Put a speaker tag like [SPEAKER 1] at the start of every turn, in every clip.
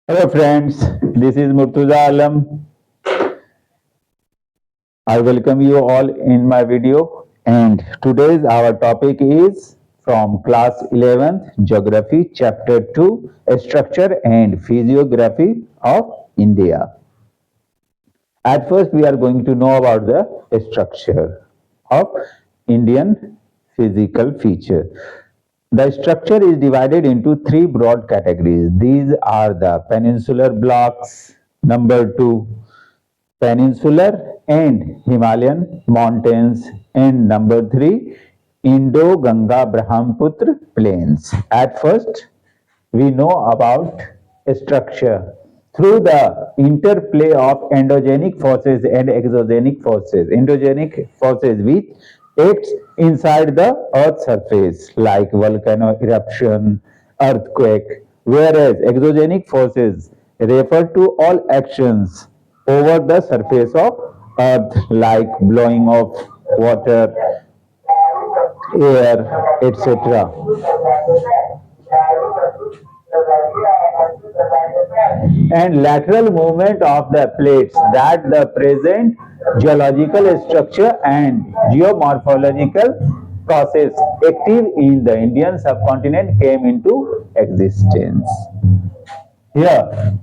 [SPEAKER 1] Hello friends, this is Murtuza Alam. I welcome you all in my video and today's our topic is from class 11th Geography chapter 2 Structure and Physiography of India. At first we are going to know about the structure of Indian physical feature. The structure is divided into three broad categories. These are the peninsular blocks, number two, peninsular and Himalayan mountains, and number three, Indo-Ganga Brahmaputra plains. At first, we know about structure through the interplay of endogenic forces and exogenic forces. Endogenic forces which acts inside the earth's surface like volcano eruption, earthquake, whereas exogenic forces refer to all actions over the surface of earth like blowing of water, air, etc. And lateral movement of the plates that the present geological structure and geomorphological process active in the Indian subcontinent came into existence. Here,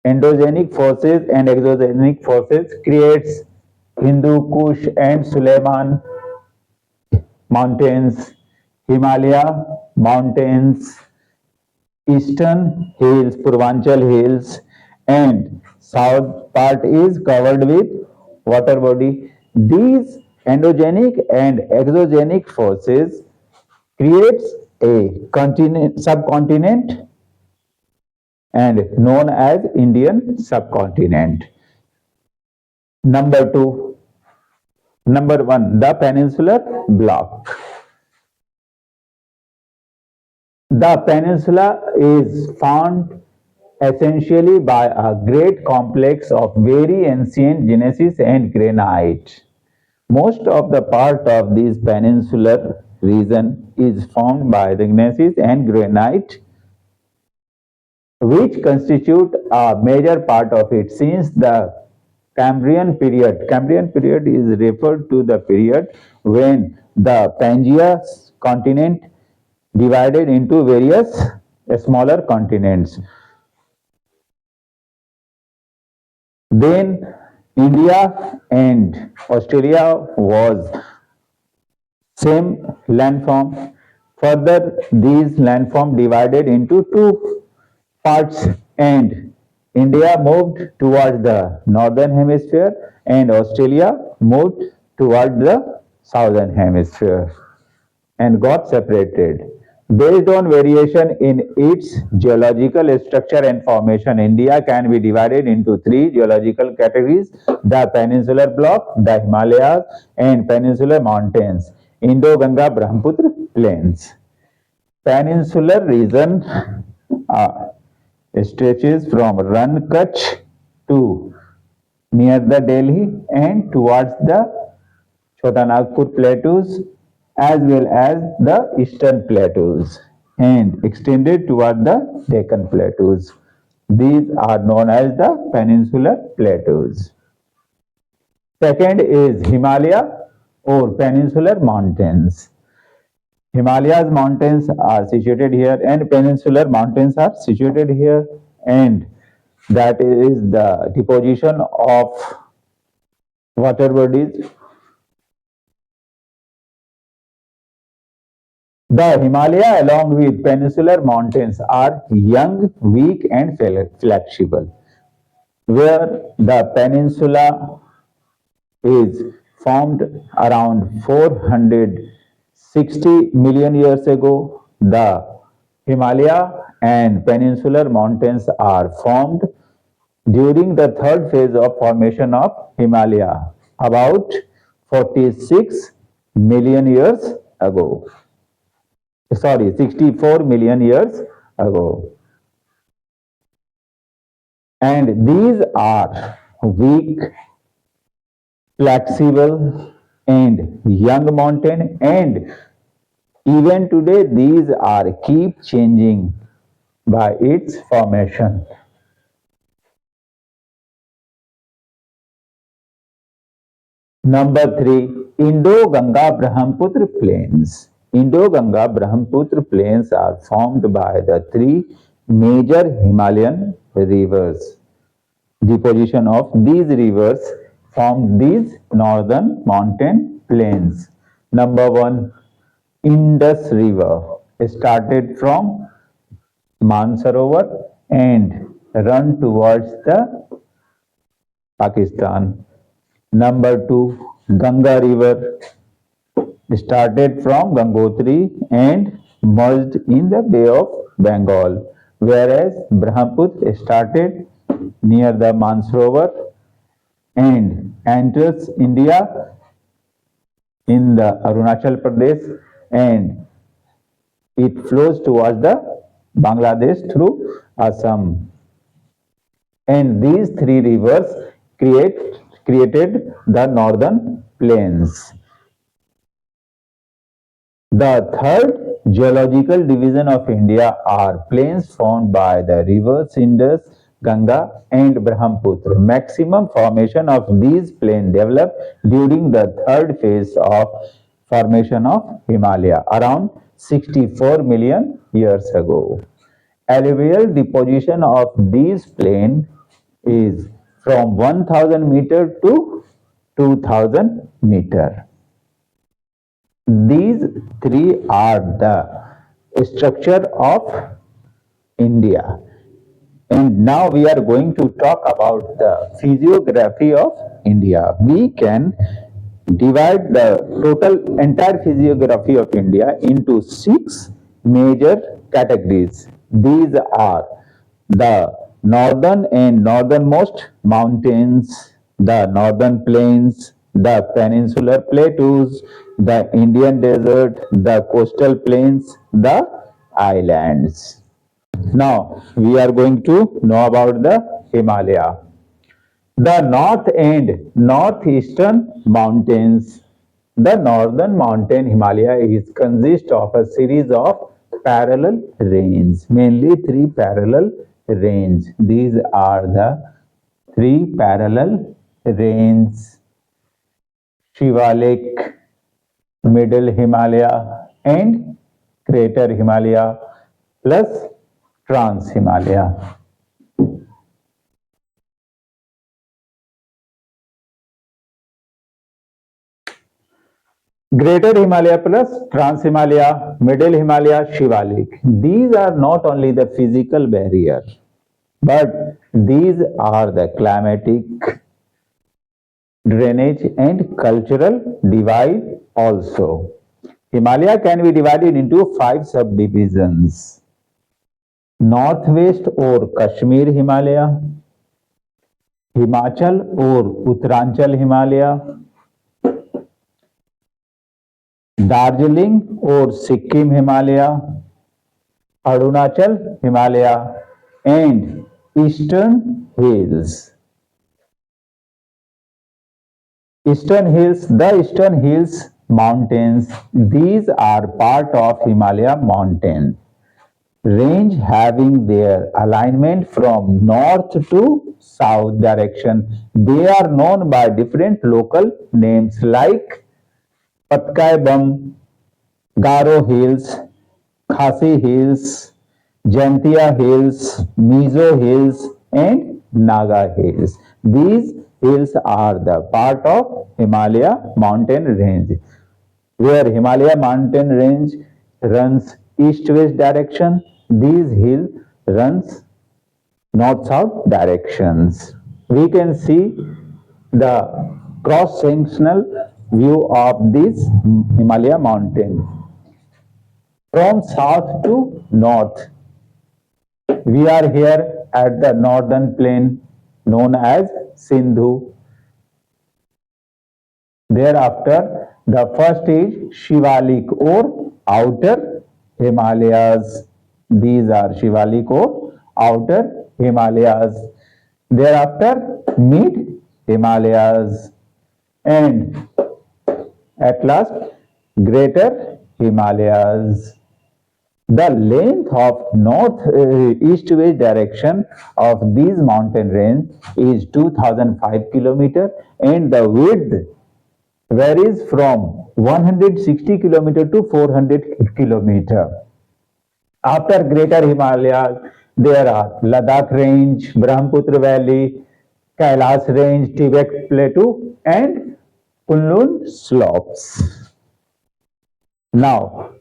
[SPEAKER 1] endogenic forces and exogenic forces creates Hindu Kush and Suleiman mountains, Himalaya mountains, eastern hills, Purvanchal hills, and south part is covered with water body. These endogenic and exogenic forces creates a continent, subcontinent and known as Indian subcontinent. Number two, number one, the peninsular block. The peninsula is formed essentially by a great complex of very ancient gneiss and granite. Most of the part of this peninsular region is formed by the gneiss and granite, which constitute a major part of it since the Cambrian period. Cambrian period is referred to the period when the Pangaea continent divided into various smaller continents. Then India and Australia was same landform. Further, these landform divided into two parts and India moved towards the northern hemisphere and Australia moved towards the southern hemisphere and got separated. Based on variation in its geological structure and formation, India can be divided into three geological categories: the peninsular block, the Himalayas, and peninsular mountains, Indo-Ganga Brahmaputra plains. Peninsular region uh, stretches from Rann Kutch to near the Delhi and towards the Chota Nagpur plateaus as well as the eastern plateaus and extended toward the Deccan plateaus. These are known as the peninsular plateaus. Second is Himalaya or peninsular mountains. Himalayas mountains are situated here and peninsular mountains are situated here, and that is the deposition of water bodies. The Himalaya along with peninsular mountains are young, weak and flexible, where the peninsula is formed around 460 million years ago. The Himalaya and peninsular mountains are formed during the third phase of formation of Himalaya, about 46 million years ago. Sorry, 64 million years ago. And these are weak, flexible, and young mountain, and Even today, these are keep changing by its formation. Number 3, Indo-Ganga-Brahmaputra plains. Indo-Ganga-Brahmaputra plains are formed by the three major Himalayan rivers. The position of these rivers form these northern mountain plains. Number 1, Indus River started from Mansarovar and run towards the Pakistan. Number 2, Ganga River started from Gangotri and merged in the Bay of Bengal, whereas Brahmaputra started near the Mansarovar and enters India in the Arunachal Pradesh and it flows towards the Bangladesh through Assam. And these three rivers created the northern plains. The third geological division of India are plains formed by the rivers Indus, Ganga and Brahmaputra. Maximum formation of these plains developed during the third phase of formation of Himalaya around 64 million years ago. Alluvial deposition of these plains is from 1000 meter to 2000 meter. These three are the structure of India. And now we are going to talk about the physiography of India. We can divide the total entire physiography of India into 6 major categories. These are the northern and northernmost mountains, the northern plains, the peninsular plateaus, the Indian desert, the coastal plains, the islands. Now we are going to know about the Himalaya. The north and northeastern mountains. The northern mountain Himalaya is consist of a series of parallel ranges, mainly three parallel ranges. These are the three parallel ranges: Shivalik, Middle Himalaya, and Greater Himalaya, plus Trans Himalaya. Greater Himalaya plus Trans Himalaya, Middle Himalaya, Shivalik. These are not only the physical barrier, but these are the climatic, drainage and cultural divide also. Himalaya can be divided into 5 subdivisions. Northwest or Kashmir Himalaya, Himachal or Uttaranchal Himalaya, Darjeeling or Sikkim Himalaya, Arunachal Himalaya, and Eastern Hills. The Eastern Hills mountains, these are part of Himalaya mountain range having their alignment from north to south direction. They are known by different local names like Patkai Bum, Garo Hills, Khasi Hills, Jantia Hills, Mizo Hills, and Naga Hills. These hills are the part of Himalaya mountain range, where Himalaya mountain range runs east-west direction. These hills runs north-south directions. We can see the cross-sectional view of this Himalaya mountain. From south to north, we are here at the northern plain known as Sindhu. Thereafter, the first is Shivalik or outer Himalayas. These are Shivalik or outer Himalayas. Thereafter, mid Himalayas. And at last, greater Himalayas. The length of north-east-west direction of these mountain range is 2005 km and the width varies from 160 km to 400 km. After Greater Himalayas, there are Ladakh Range, Brahmaputra Valley, Kailash Range, Tibet Plateau, and Kunlun Slopes. Now,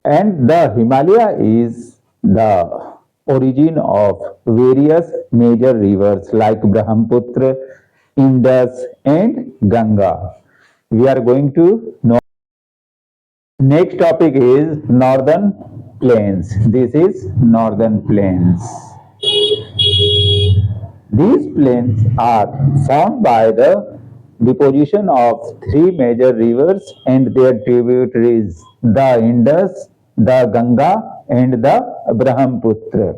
[SPEAKER 1] and the Himalaya is the origin of various major rivers like Brahmaputra, Indus, and Ganga. We are going to know. Next topic is northern plains. This is northern plains. These plains are formed by the deposition of three major rivers and their tributaries, the Indus, the Ganga, and the Brahmaputra.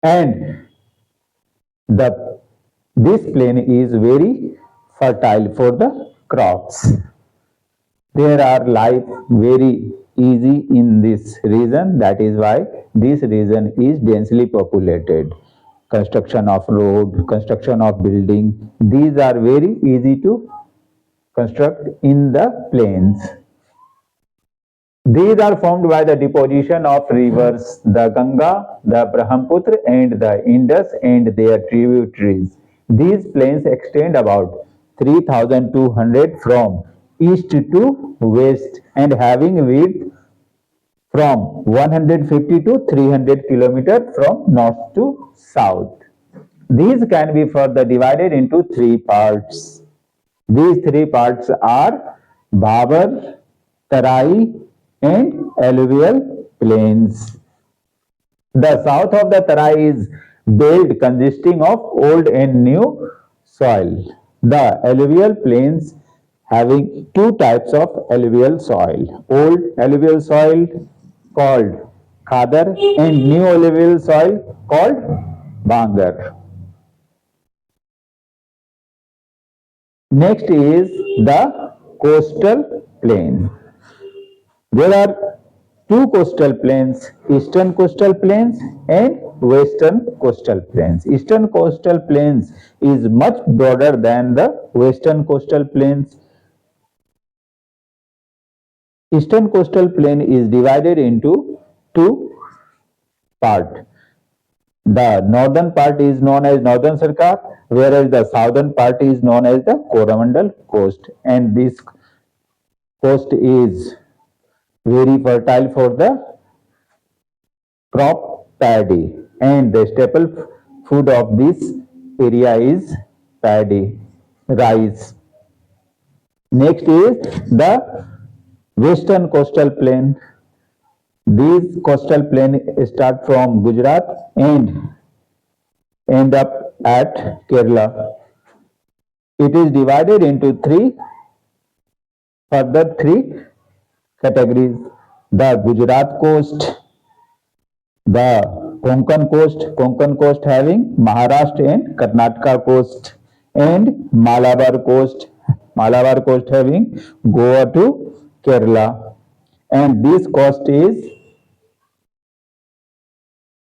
[SPEAKER 1] And this plain is very fertile for the crops. There are life very easy in this region. That is why this region is densely populated. Construction of road, construction of building, these are very easy to construct in the plains. These are formed by the deposition of rivers, the Ganga, the Brahmaputra, and the Indus and their tributaries. These plains extend about 3,200 from east to west and having width from 150 to 300 km from north to south. These can be further divided into three parts. These three parts are Bhabar, Tarai, and alluvial plains. The south of the Tarai is belt consisting of old and new soil. The alluvial plains having two types of alluvial soil. Old alluvial soil called Khadar and new alluvial soil called Bangar. Next is the coastal plain. There are two coastal plains, eastern coastal plains and western coastal plains. Eastern coastal plains is much broader than the western coastal plains. Eastern coastal plain is divided into two parts. The northern part is known as Northern Sarkar, whereas the southern part is known as the Coromandel coast. And this coast is very fertile for the crop paddy, and the staple food of this area is paddy, rice. Next is the western coastal plain. These coastal plain start from Gujarat and end up at Kerala. It is divided into further three categories: the Gujarat coast, the Konkan coast having Maharashtra and Karnataka coast, and Malabar coast having Goa to Kerala. And this coast is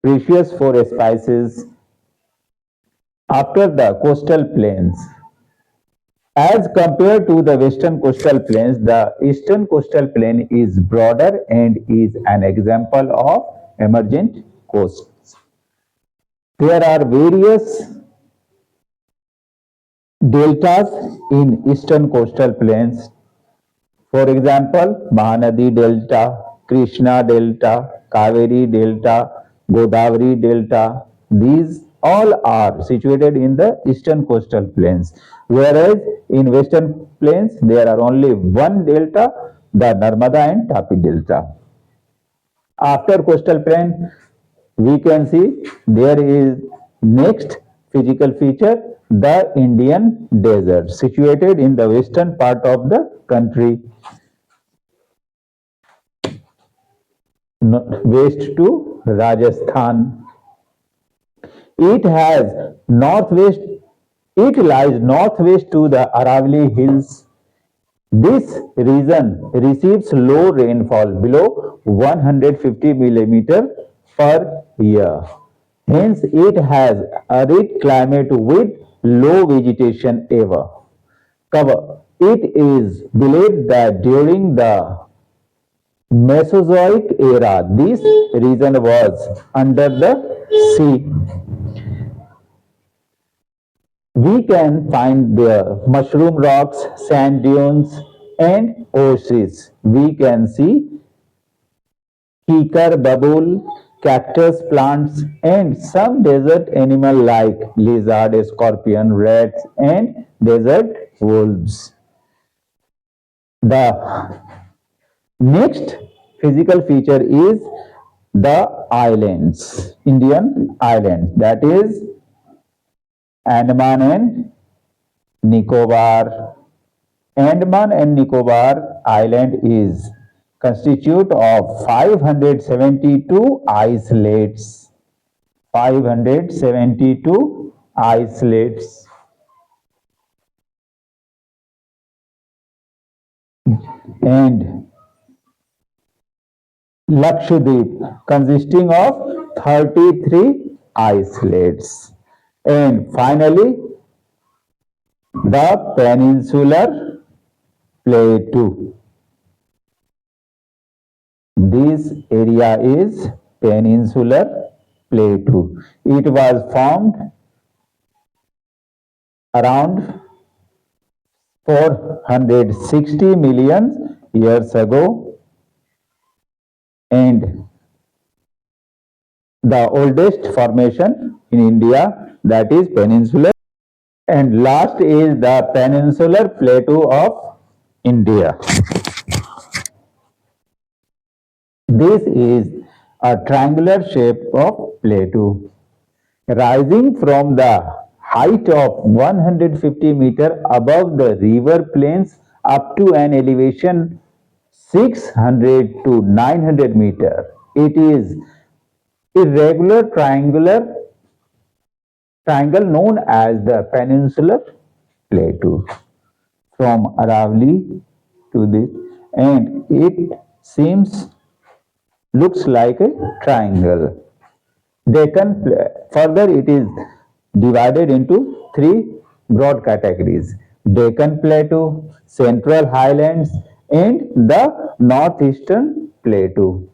[SPEAKER 1] precious for spices. After the coastal plains, as compared to the western coastal plains, the eastern coastal plain is broader and is an example of emergent coasts. There are various deltas in eastern coastal plains. For example, Mahanadi Delta, Krishna Delta, Kaveri Delta, Godavari Delta. These all are situated in the eastern coastal plains, whereas in western plains there are only one delta, the Narmada and Tapi Delta. After coastal plain, we can see there is next physical feature, the Indian desert, situated in the western part of the country, west to Rajasthan. It lies northwest to the Aravalli Hills This region receives low rainfall below 150 millimeter per year. Hence, it has arid climate with low vegetation ever cover. It is believed that during the Mesozoic era, this region was under the sea. We can find there mushroom rocks, sand dunes, and oases. We can see kikar, babul, cactus plants, and some desert animal like lizard, scorpion, rats, and desert wolves. The next physical feature is the islands, Indian islands, that is Andaman and Nicobar. Andaman and Nicobar Island is constitute of 572 islets. 572 islets. And Lakshadweep consisting of 33 islets. And finally, the peninsular plateau. This area is peninsular plateau. It was formed around 460 million years ago, and the oldest formation in India, that is peninsular, and last is the peninsular plateau of India. This is a triangular shape of plateau rising from the height of 150 meter above the river plains up to an elevation 600 to 900 meter. It is irregular triangle known as the peninsular plateau from Aravalli to this, and it seems looks like a triangle. Further it is divided into three broad categories: Deccan Plateau, Central Highlands, and the Northeastern Plateau.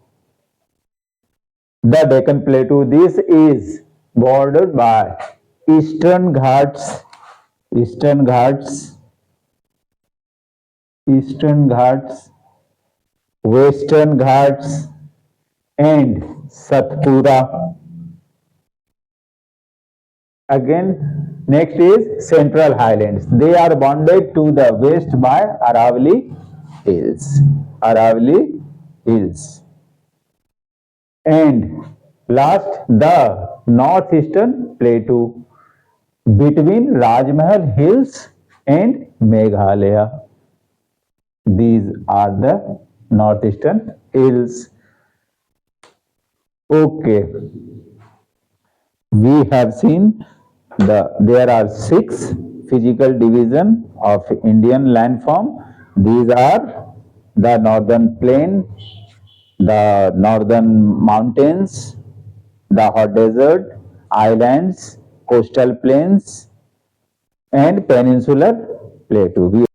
[SPEAKER 1] The Deccan Plateau, this is bordered by Eastern Ghats, Eastern Ghats, Eastern Ghats, Western Ghats, and Satpura. Again, next is Central Highlands. They are bounded to the west by Aravalli Hills. Aravalli Hills. And last, the Northeastern Plateau between Rajmahal Hills and Meghalaya. These are the Northeastern Hills. Okay, we have seen there are 6 physical division of Indian landform. These are the northern plain, the northern mountains, the hot desert, islands, coastal plains, and peninsular plateau.